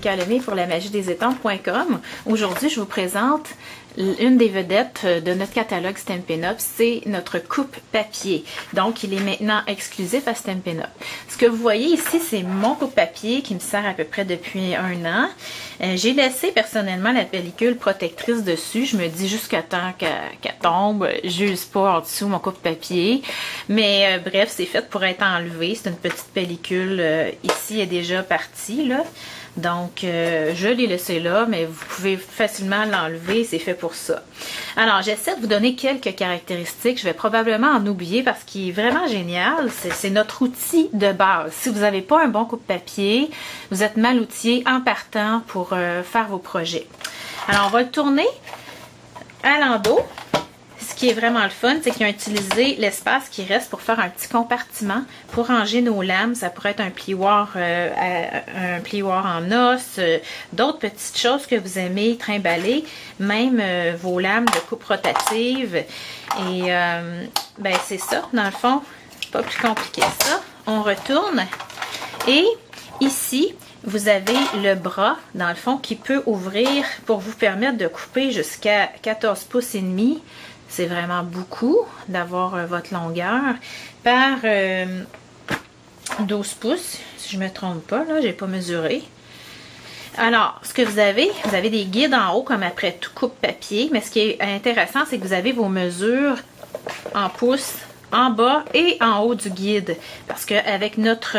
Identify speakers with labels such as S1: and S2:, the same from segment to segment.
S1: Monica Lemay pour la magie des estampes.com. Aujourd'hui, je vous présente une des vedettes de notre catalogue Stampin' Up, c'est notre coupe papier. Donc, il est maintenant exclusif à Stampin' Up. Ce que vous voyez ici, c'est mon coupe papier qui me sert à peu près depuis 1 an. J'ai laissé personnellement la pellicule protectrice dessus. Je me dis jusqu'à temps qu'elle tombe, j'use pas en dessous mon coupe papier. Mais bref, c'est fait pour être enlevé. C'est une petite pellicule ici est déjà partie là. Donc, je l'ai laissé là, mais vous pouvez facilement l'enlever, c'est fait pour ça. Alors, j'essaie de vous donner quelques caractéristiques. Je vais probablement en oublier parce qu'il est vraiment génial. C'est notre outil de base. Si vous n'avez pas un bon coupe-papier, vous êtes mal outillé en partant pour faire vos projets. Alors, on va le tourner à l'endos. Ce qui est vraiment le fun, c'est qu'ils ont utilisé l'espace qui reste pour faire un petit compartiment pour ranger nos lames. Ça pourrait être un plioir en os, d'autres petites choses que vous aimez trimballer, même vos lames de coupe rotative. Et ben c'est ça, dans le fond, pas plus compliqué que ça. On retourne et ici, vous avez le bras, dans le fond, qui peut ouvrir pour vous permettre de couper jusqu'à 14 pouces et demi. C'est vraiment beaucoup d'avoir votre longueur par 12 pouces, si je ne me trompe pas, là, j'ai pas mesuré. Alors, ce que vous avez des guides en haut comme après tout coupe papier, mais ce qui est intéressant, c'est que vous avez vos mesures en pouces en bas et en haut du guide. Parce qu'avec notre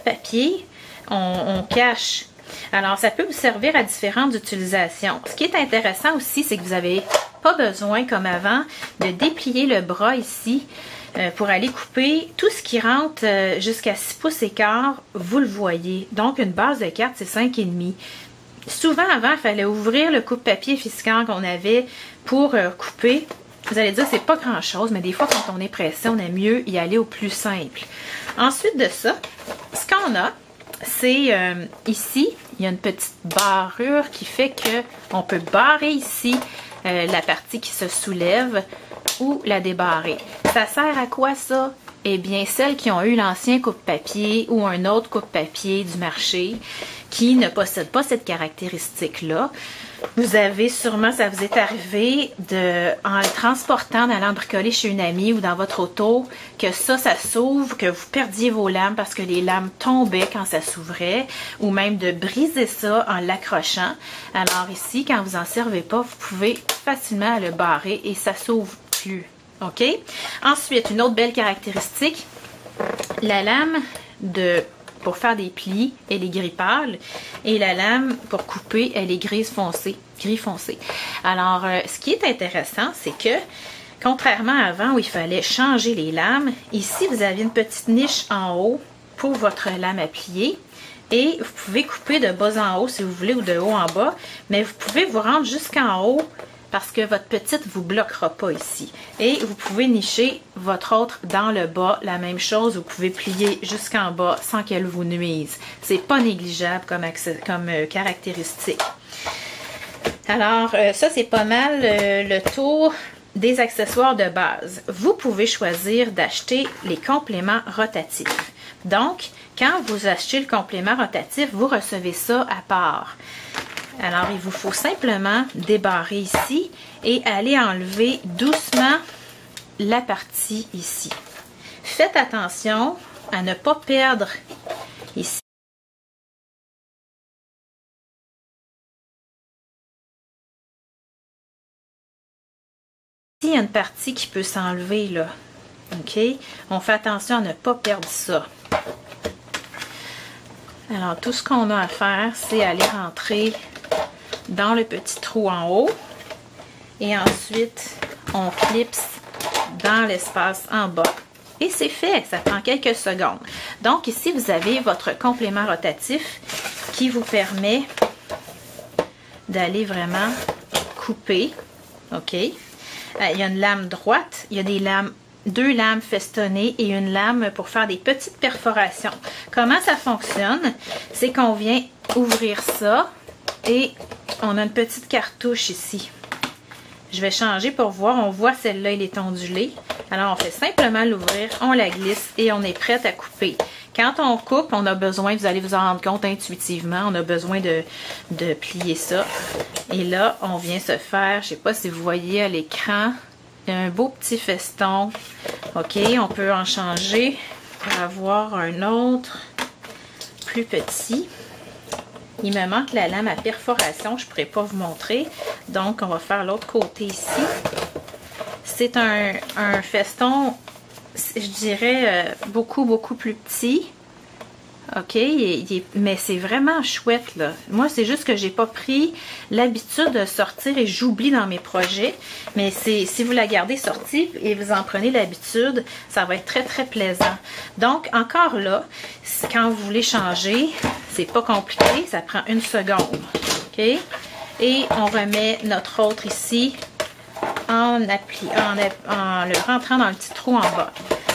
S1: papier, on cache. Alors, ça peut vous servir à différentes utilisations. Ce qui est intéressant aussi, c'est que vous n'avez pas besoin, comme avant, de déplier le bras ici pour aller couper. Tout ce qui rentre jusqu'à 6 pouces et quart, vous le voyez. Donc, une base de carte, c'est 5,5. Souvent, avant, il fallait ouvrir le coupe-papier fiscant qu'on avait pour couper. Vous allez dire, c'est pas grand-chose, mais des fois, quand on est pressé, on aime mieux y aller au plus simple. Ensuite de ça, ce qu'on a, c'est ici, il y a une petite barrure qui fait qu'on peut barrer ici la partie qui se soulève ou la débarrer. Ça sert à quoi ça? Eh bien, celles qui ont eu l'ancien coupe-papier ou un autre coupe-papier du marché qui ne possèdent pas cette caractéristique-là, vous avez sûrement, ça vous est arrivé en le transportant, allant bricoler chez une amie ou dans votre auto, que ça s'ouvre, que vous perdiez vos lames parce que les lames tombaient quand ça s'ouvrait, ou même de briser ça en l'accrochant. Alors ici, quand vous n'en servez pas, vous pouvez facilement le barrer et ça s'ouvre plus. OK? Ensuite, une autre belle caractéristique, la lame pour faire des plis, elle est gris pâle et la lame pour couper, elle est gris foncé. Alors, ce qui est intéressant, c'est que contrairement à avant où il fallait changer les lames, ici, vous avez une petite niche en haut pour votre lame à plier et vous pouvez couper de bas en haut si vous voulez ou de haut en bas, mais vous pouvez vous rendre jusqu'en haut parce que votre petite ne vous bloquera pas ici. Et vous pouvez nicher votre autre dans le bas. La même chose, vous pouvez plier jusqu'en bas sans qu'elle vous nuise. C'est pas négligeable comme caractéristique. Alors, ça, c'est pas mal le tour des accessoires de base. Vous pouvez choisir d'acheter les compléments rotatifs. Donc, quand vous achetez le complément rotatif, vous recevez ça à part. Alors, il vous faut simplement débarrer ici et aller enlever doucement la partie ici. Faites attention à ne pas perdre ici. Il y a une partie qui peut s'enlever là. OK? On fait attention à ne pas perdre ça. Alors, tout ce qu'on a à faire, c'est aller rentrer dans le petit trou en haut et ensuite on clipse dans l'espace en bas et c'est fait, ça prend quelques secondes. Donc ici vous avez votre complément rotatif qui vous permet d'aller vraiment couper. OK, il y a une lame droite, il y a des lames, 2 lames festonnées et une lame pour faire des petites perforations. Comment ça fonctionne? C'est qu'on vient ouvrir ça et on a une petite cartouche ici. Je vais changer pour voir. On voit celle-là, elle est ondulée. Alors, on fait simplement l'ouvrir, on la glisse et on est prête à couper. Quand on coupe, on a besoin, vous allez vous en rendre compte intuitivement, on a besoin de plier ça. Et là, on vient se faire, je ne sais pas si vous voyez à l'écran, un beau petit feston. OK, on peut en changer pour avoir un autre plus petit. Il me manque la lame à perforation, je ne pourrais pas vous montrer. Donc, on va faire l'autre côté ici. C'est un feston, je dirais, beaucoup plus petit. OK, mais c'est vraiment chouette, là. Moi, c'est juste que j'ai pas pris l'habitude de sortir et j'oublie dans mes projets. Mais si vous la gardez sortie et vous en prenez l'habitude, ça va être très plaisant. Donc, encore là, quand vous voulez changer, c'est pas compliqué, ça prend 1 seconde. OK? Et on remet notre autre ici en le rentrant dans le petit trou en bas.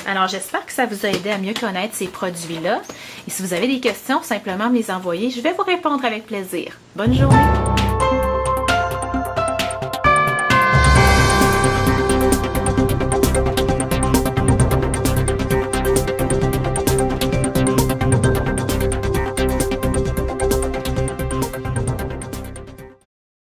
S1: Alors, j'espère que ça vous a aidé à mieux connaître ces produits-là. Et si vous avez des questions, simplement me les envoyer. Je vais vous répondre avec plaisir. Bonne journée!